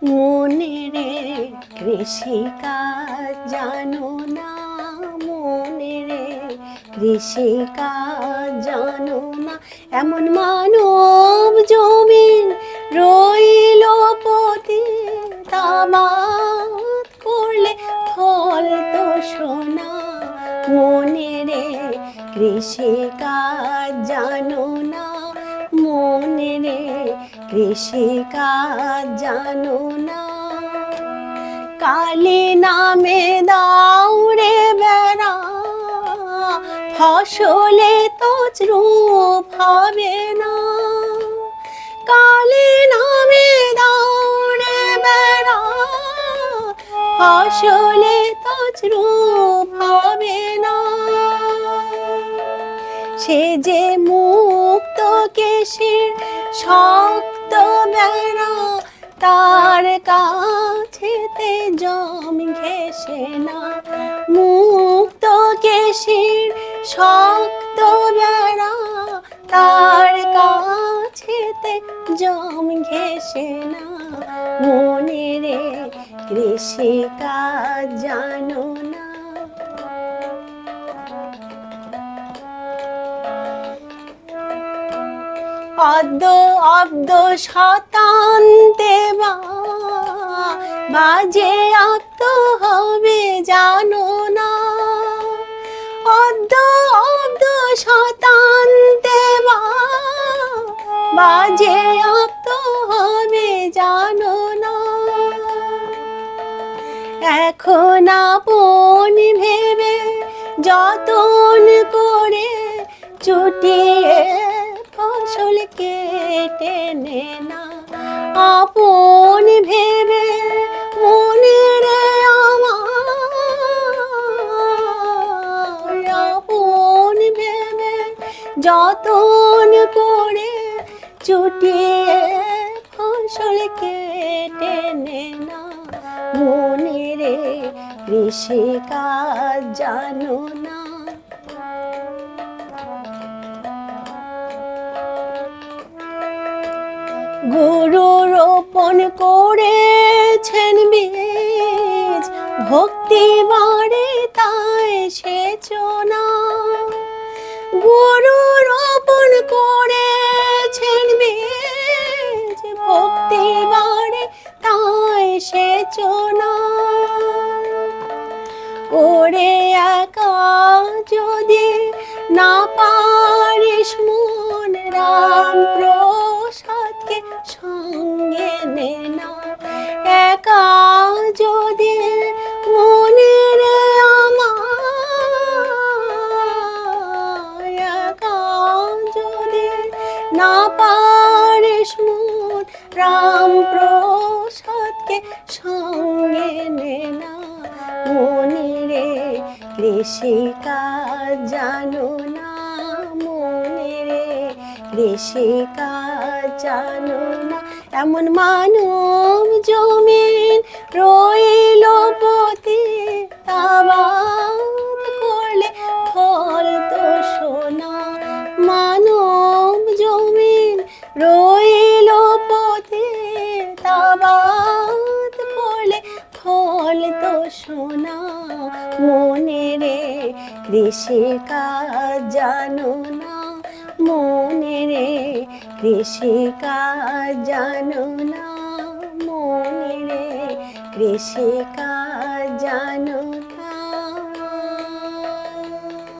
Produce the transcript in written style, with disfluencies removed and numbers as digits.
মনে রে কৃষিকাজ জানো না, মনে রে কৃষিকাজ জানো না, এমন মানব জমিন রইল পতিত, আবাদ করলে ফল তো সোনা। মনে রে কৃষিকাজ জানো না, মনে রে কৃষিকাজ জানো না। কালী নামে দাউড়ে বেড়া, ফসলে তো রূপ হবে না। কালী নামে দাউড়ে বেড়া, ফসলে তো রূপ হবে না। সে যে মুক্ত কেশীর শক্ত বেড়া, তার কাছেতে জম ঘেঁষে না। মুক্ত কেশীর শক্ত বেড়া, তার কাছেতে জম ঘেঁষে না। মনে রে কৃষিকাজ জানো না। অদ্য অব্দ শতান্তে বাজে আপ্ত হবে জানো না। অদ্য অব্দ শতান্তে বাজে আপ্ত হবে জানো না। এখন আপন ভেবে যতন করে চুটিয়ে ফসল কেটে নে না। আপন ভেবে মনে রে আমার, আপন ভেবে যতন করে চুটিয়ে ফসল কেটে নে না। মনে রে কৃষিকাজ জানো না। গুরু রোপণ করেছেন বীজ, ভক্তি বাড়ে তাই সেচনা। গুরু রোপণ করেছেন বীজ, ভক্তি বাড়ে তাই সেচনা। ওরে একা যদি না পারিস মন, রাম প্রসাদকে সঙ্গে নে না। একা যদি মনে রে আমার, একা যদি না পারিস মন, রাম প্রসাদকে সঙ্গে নে না। মনে রে কৃষিকাজ জানো না, মনে রে কৃষিকাজ জানো না, এমন মানব জমিন রইল পতিত, আবাদ করলে ফল তো সোনা। মানব জমিন রইল পতিত, আবাদ করলে ফল তো সোনা। মনে রে কৃষিকাজ জানো না, মনে রে কৃষিকাজ জানো না, মনে রে কৃষিকাজ জানো